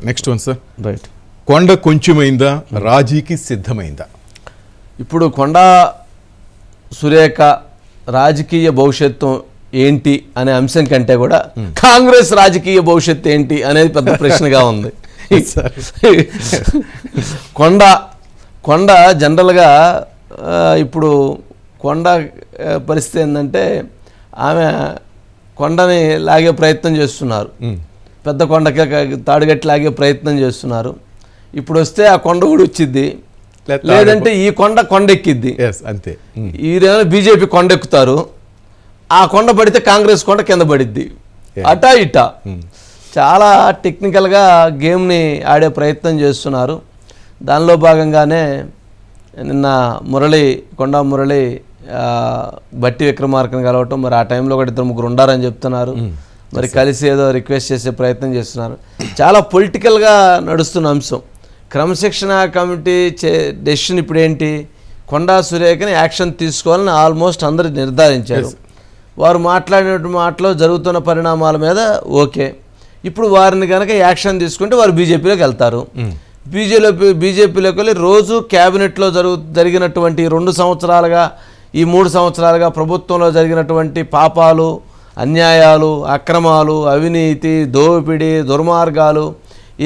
Next one sir. Right. కొండ కొంచెమైందా, రాజీకి సిద్ధమైందా? ఇప్పుడు కొండా సురేఖ రాజకీయ భవిష్యత్తు ఏంటి అనే అంశం కంటే కూడా కాంగ్రెస్ రాజకీయ భవిష్యత్తు ఏంటి అనేది పెద్ద ప్రశ్నగా ఉంది. కొండ జనరల్గా ఇప్పుడు కొండ పరిస్థితి ఏంటంటే ఆమె కొండని లాగే ప్రయత్నం చేస్తున్నారు, పెద్ద కొండకి తాడుగట్టి లాగే ప్రయత్నం చేస్తున్నారు. ఇప్పుడు వస్తే ఆ కొండ కూడా వచ్చిద్ది, లేదంటే ఈ కొండ ఎక్కిద్ది. అంతే. ఈరేమో బీజేపీ కొండ ఎక్కుతారు, ఆ కొండ పడితే కాంగ్రెస్ కొండ కింద పడిద్ది. అటా ఇటా చాలా టెక్నికల్గా గేమ్ని ఆడే ప్రయత్నం చేస్తున్నారు. దానిలో భాగంగానే నిన్న కొండా మురళి బట్టి విక్రమార్కను కలవటం, మరి ఆ టైంలో కూడా 2-3 ఉండారని చెప్తున్నారు. మరి కలిసి ఏదో రిక్వెస్ట్ చేసే ప్రయత్నం చేస్తున్నారు. చాలా పొలిటికల్గా నడుస్తున్న అంశం. క్రమశిక్షణ కమిటీ డెసిషన్ ఇప్పుడు ఏంటి, కొండా సురేఖని యాక్షన్ తీసుకోవాలని ఆల్మోస్ట్ అందరూ నిర్ధారించారు. వారు మాట్లాడిన మాటలో జరుగుతున్న పరిణామాల మీద ఓకే. ఇప్పుడు వారిని కనుక యాక్షన్ తీసుకుంటే వారు బీజేపీలోకి వెళ్తారు. బీజేపీలోకి వెళ్ళి రోజు క్యాబినెట్లో జరిగినటువంటి 2 సంవత్సరాలుగా, ఈ 3 సంవత్సరాలుగా ప్రభుత్వంలో జరిగినటువంటి పాపాలు, అన్యాయాలు, అక్రమాలు, అవినీతి, దోపిడీ, దుర్మార్గాలు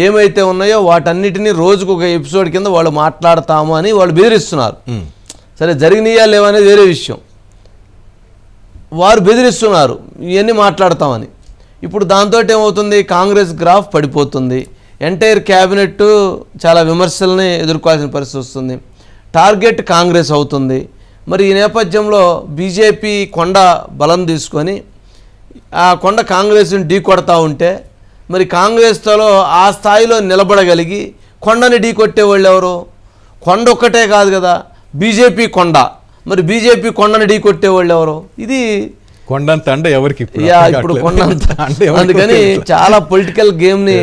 ఏమైతే ఉన్నాయో వాటన్నిటినీ రోజుకు ఒక ఎపిసోడ్ కింద వాళ్ళు మాట్లాడతాము అని వాళ్ళు బెదిరిస్తున్నారు. సరే, జరిగినాయా లేవనేది వేరే విషయం. వారు బెదిరిస్తున్నారు ఇవన్నీ మాట్లాడతామని. ఇప్పుడు దాంతో ఏమవుతుంది, కాంగ్రెస్ గ్రాఫ్ పడిపోతుంది. ఎంటైర్ క్యాబినెట్ చాలా విమర్శల్ని ఎదుర్కోవాల్సిన పరిస్థితి వస్తుంది. టార్గెట్ కాంగ్రెస్ అవుతుంది. మరి ఈ నేపథ్యంలో బీజేపీ కొండ బలం తీసుకొని ఆ కొండ కాంగ్రెస్ని ఢీ కొడతా ఉంటే, మరి కాంగ్రెస్తో ఆ స్థాయిలో నిలబడగలిగి కొండని ఢీ కొట్టేవాళ్ళు ఎవరు? కొండ ఒక్కటే కాదు కదా, బీజేపీ కొండ. మరి బీజేపీ కొండని ఢీ కొట్టేవాళ్ళు ఎవరు? ఇది కొండంత అంటే ఎవరికి ఇప్పుడు కొండంత. అందుకని చాలా పొలిటికల్ గేమ్ని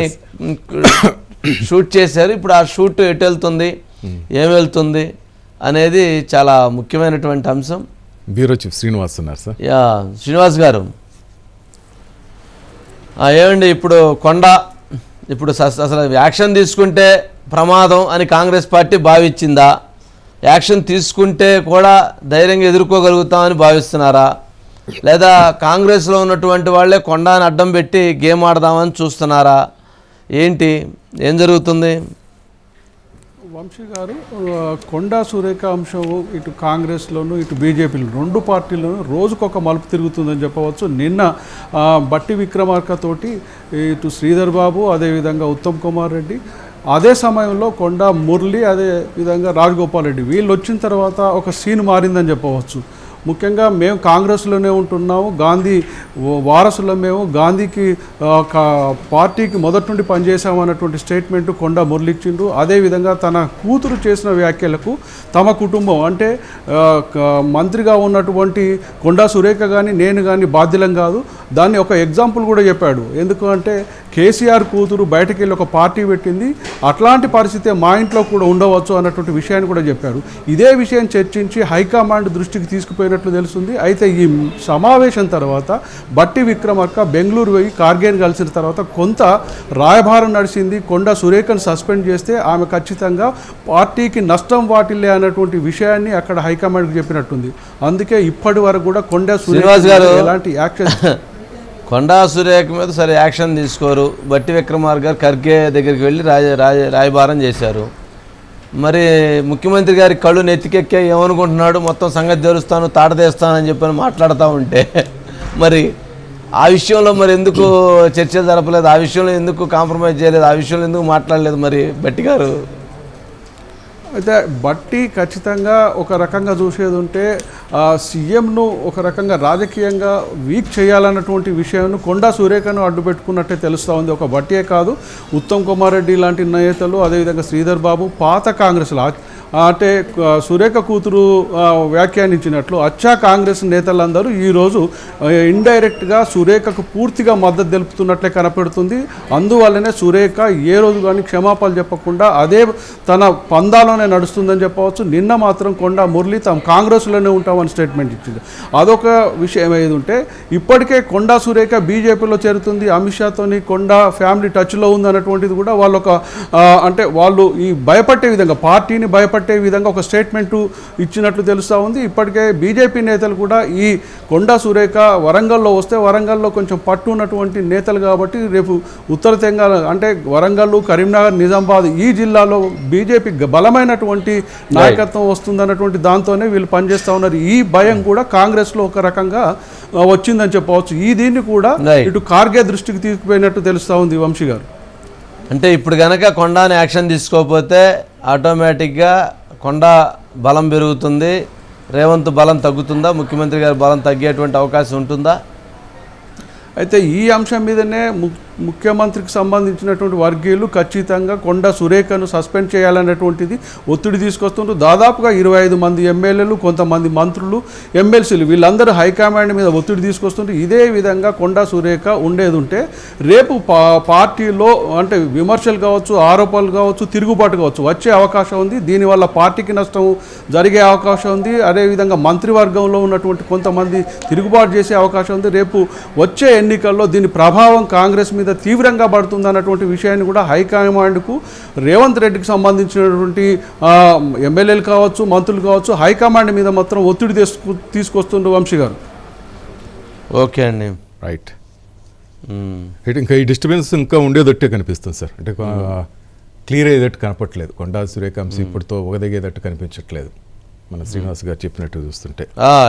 షూట్ చేశారు. ఇప్పుడు ఆ షూట్ ఎటు వెళ్తుంది, ఏం వెళ్తుంది అనేది చాలా ముఖ్యమైనటువంటి అంశం. బ్యూరో చీఫ్ శ్రీనివాస్ ఉన్నారు సార్. శ్రీనివాస్ గారు, ఏమండి ఇప్పుడు ఇప్పుడు అసలు యాక్షన్ తీసుకుంటే ప్రమాదం అని కాంగ్రెస్ పార్టీ భావించిందా? యాక్షన్ తీసుకుంటే కూడా ధైర్యంగా ఎదుర్కోగలుగుతామని భావిస్తున్నారా? లేదా కాంగ్రెస్లో ఉన్నటువంటి వాళ్ళే కొండని అడ్డం పెట్టి గేమ్ ఆడదామని చూస్తున్నారా? ఏం జరుగుతుంది? వంశీ గారు, కొండా సురేఖ అంశం ఇటు కాంగ్రెస్లోను ఇటు బీజేపీలో 2 పార్టీల్లోనూ రోజుకొక మలుపు తిరుగుతుందని చెప్పవచ్చు. నిన్న బట్టి విక్రమార్కతోటి ఇటు శ్రీధర్ బాబు, అదేవిధంగా ఉత్తమ్ కుమార్ రెడ్డి, అదే సమయంలో కొండా మురళి, అదే విధంగా రాజగోపాల్ రెడ్డి వీళ్ళు వచ్చిన తర్వాత ఒక సీన్ మారిందని చెప్పవచ్చు. ముఖ్యంగా మేము కాంగ్రెస్లోనే ఉంటున్నాము, గాంధీ వారసులో మేము, గాంధీకి పార్టీకి మొదటి నుండి పనిచేసామన్నటువంటి స్టేట్మెంట్ కొండా మురళి ఇచ్చిండ్రు. అదేవిధంగా తన కూతురు చేసిన వ్యాఖ్యలకు తమ కుటుంబం అంటే మంత్రిగా ఉన్నటువంటి కొండా సురేఖ కానీ నేను కానీ బాధ్యులం కాదు, దాన్ని ఒక ఎగ్జాంపుల్ కూడా చెప్పాడు. ఎందుకంటే కేసీఆర్ కూతురు బయటకు వెళ్ళి ఒక పార్టీ పెట్టింది, అట్లాంటి పరిస్థితి మా ఇంట్లో కూడా ఉండవచ్చు అన్నటువంటి విషయాన్ని కూడా చెప్పాడు. ఇదే విషయం చర్చించి హైకమాండ్ దృష్టికి తీసుకుపోయినట్లు తెలుస్తుంది. అయితే ఈ సమావేశం తర్వాత బట్టి విక్రమార్క బెంగళూరు పోయి ఖార్గేని కలిసిన తర్వాత కొంత రాయబారం నడిచింది. కొండా సురేఖను సస్పెండ్ చేస్తే ఆమె ఖచ్చితంగా పార్టీకి నష్టం వాటిల్లే అన్నటువంటి విషయాన్ని అక్కడ హైకమాండ్కి చెప్పినట్టుంది. అందుకే ఇప్పటి వరకు కూడా కొండా సురేఖ ఎలాంటి యాక్షన్ కొండా సురేఖ మీద సరే యాక్షన్ తీసుకోరు. బట్టి విక్రమార్క గారు ఖర్గే దగ్గరికి వెళ్ళి రాయబారం చేశారు. మరి ముఖ్యమంత్రి గారి కళ్ళు నెత్తికెక్కే ఏమనుకుంటున్నాడు, మొత్తం సంగతి తెరుస్తాను, తాటతేస్తానని చెప్పని మాట్లాడుతూ ఉంటే మరి ఆ విషయంలో మరి ఎందుకు చర్చలు జరపలేదు, ఆ విషయంలో ఎందుకు కాంప్రమైజ్ చేయలేదు, ఆ విషయంలో ఎందుకు మాట్లాడలేదు మరి బట్టి గారు? అయితే బట్టి ఖచ్చితంగా ఒక రకంగా చూసేది ఉంటే సీఎంను ఒక రకంగా రాజకీయంగా వీక్ చేయాలన్నటువంటి విషయాన్ని కొండా సురేఖను అడ్డుపెట్టుకున్నట్టే తెలుస్తూ ఉంది. ఒక బట్టియే కాదు, ఉత్తమ్ కుమార్ రెడ్డి లాంటి నేతలు, అదేవిధంగా శ్రీధర్ బాబు, పాత కాంగ్రెస్లో అంటే సురేఖ కూతురు వ్యాఖ్యానించినట్లు అచ్చా కాంగ్రెస్ నేతలందరూ ఈరోజు ఇండైరెక్ట్గా సురేఖకు పూర్తిగా మద్దతు తెలుపుతున్నట్లే కనపడుతుంది. అందువల్లనే సురేఖ ఏ రోజు కానీ క్షమాపణలు చెప్పకుండా అదే తన పందాలోనే నడుస్తుందని చెప్పవచ్చు. నిన్న మాత్రం కొండా మురళి తాము కాంగ్రెస్లోనే ఉంటామని స్టేట్మెంట్ ఇచ్చింది. అదొక విషయం ఏది ఉంటే ఇప్పటికే కొండా సురేఖ బీజేపీలో చేరుతుంది. అమిత్ షాతోని కొండా ఫ్యామిలీ టచ్లో ఉందన్నటువంటిది కూడా వాళ్ళు అంటే వాళ్ళు ఈ భయపట్టే విధంగా పార్టీని భయపట్టే విధంగా ఒక స్టేట్మెంటు ఇచ్చినట్లు తెలుస్తూ ఉంది. ఇప్పటికే బీజేపీ నేతలు కూడా ఈ కొండా సురేఖ వరంగల్లో వస్తే వరంగల్లో కొంచెం పట్టు ఉన్నటువంటి నేతలు కాబట్టి రేపు ఉత్తర తెలంగాణ అంటే వరంగల్, కరీంనగర్, నిజామాబాద్ ఈ జిల్లాలో బీజేపీ బలమైనటువంటి నాయకత్వం వస్తుందన్నటువంటి దాంతోనే వీళ్ళు పనిచేస్తూ ఉన్నారు. ఈ భయం కూడా కాంగ్రెస్లో ఒక రకంగా వచ్చిందని చెప్పవచ్చు. ఈ దీన్ని కూడా ఇటు ఖార్గే దృష్టికి తీసుకుపోయినట్టు తెలుస్తూ ఉంది వంశీ గారు. అంటే ఇప్పుడు కనుక కొండాని యాక్షన్ తీసుకోకపోతే ఆటోమేటిక్గా కొండా బలం పెరుగుతుంది, రేవంత్ బలం తగ్గుతుందా, ముఖ్యమంత్రి గారి బలం తగ్గేటువంటి అవకాశం ఉంటుందా? అయితే ఈ అంశం మీదనే ముఖ్యమంత్రికి సంబంధించినటువంటి వర్గీయులు ఖచ్చితంగా కొండా సురేఖను సస్పెండ్ చేయాలనేటువంటిది ఒత్తిడి తీసుకొస్తుంటారు. దాదాపుగా 25 మంది ఎమ్మెల్యేలు, కొంతమంది మంత్రులు, ఎమ్మెల్సీలు వీళ్ళందరూ హైకమాండ్ మీద ఒత్తిడి తీసుకొస్తుంటారు. ఇదే విధంగా కొండా సురేఖ ఉండేది ఉంటే రేపు పార్టీలో అంటే విమర్శలు కావచ్చు, ఆరోపణలు కావచ్చు, తిరుగుబాటు కావచ్చు వచ్చే అవకాశం ఉంది. దీనివల్ల పార్టీకి నష్టం జరిగే అవకాశం ఉంది. అదేవిధంగా మంత్రివర్గంలో ఉన్నటువంటి కొంతమంది తిరుగుబాటు చేసే అవకాశం ఉంది. రేపు వచ్చే ఎన్నికల్లో దీని ప్రభావం కాంగ్రెస్ మీద తీవ్రంగా పడుతుందన్నటువంటి విషయాన్ని కూడా హైకమాండ్కు రేవంత్ రెడ్డికి సంబంధించినటువంటి ఎమ్మెల్యేలు కావచ్చు, మంత్రులు కావచ్చు హైకమాండ్ మీద మాత్రం ఒత్తిడి తీసుకొస్తుండ్రు వంశీ గారు. ఓకే అండి, రైట్. ఇంకా ఈ డిస్టర్బెన్స్ ఇంకా ఉండేదట్టే కనిపిస్తుంది సార్. అంటే క్లియర్ అయ్యేటట్టు కనపట్లేదు. కొండా సురేఖ అంశం ఇప్పటితో ఒకదగేటట్టు కనిపించట్లేదు మన శ్రీనివాస్ గారు చెప్పినట్టు చూస్తుంటే.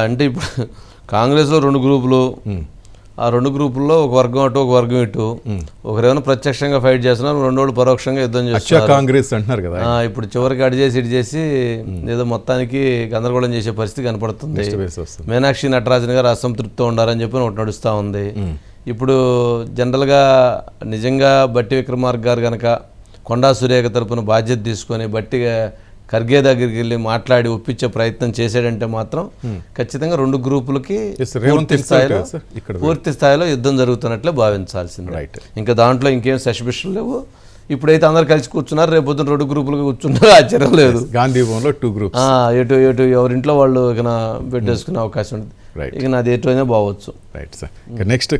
అంటే ఇప్పుడు కాంగ్రెస్లో 2 గ్రూపులు, ఆ 2 గ్రూపుల్లో ఒక వర్గం అటు ఒక వర్గం ఇటు, ఒకరేమైనా ప్రత్యక్షంగా ఫైట్ చేస్తున్నారు, రెండోళ్ళు పరోక్షంగా యుద్ధం చేస్తున్నారు. కాంగ్రెస్ అంటున్నారు కదా. ఇప్పుడు చివరికి అటు చేసి ఇటు చేసి ఏదో మొత్తానికి గందరగోళం చేసే పరిస్థితి కనపడుతుంది. మీనాక్షి నటరాజన్ గారు అసంతృప్తితో ఉండాలని చెప్పి ఒకటి నడుస్తూ ఉంది. ఇప్పుడు జనరల్గా నిజంగా బట్టి విక్రమార్క గారు కనుక కొండా సురేఖ తరపున బాధ్యత తీసుకొని బట్టిగా ఖర్గే దగ్గరికి వెళ్ళి మాట్లాడి ఒప్పించే ప్రయత్నం చేసాడంటే మాత్రం ఖచ్చితంగా 2 గ్రూపులకి పూర్తి స్థాయిలో యుద్ధం జరుగుతున్నట్లే భావించాల్సింది. ఇంకా దాంట్లో ఇంకేం సస్పెషన్లు లేవు. ఇప్పుడైతే అందరు కలిసి కూర్చున్నారు, రేపు పొద్దున 2 గ్రూపులుగా కూర్చున్నారు, ఆశ్చర్యం లేదు. గాంధీ భవన్లో 2 గ్రూప్స్ ఎటు ఎటు ఎవరింట్లో వాళ్ళు ఇక పెట్టేసుకునే అవకాశం ఉంటుంది. ఇక నాది ఎటు అయినా బాగొచ్చు. Right sir. నెక్స్ట్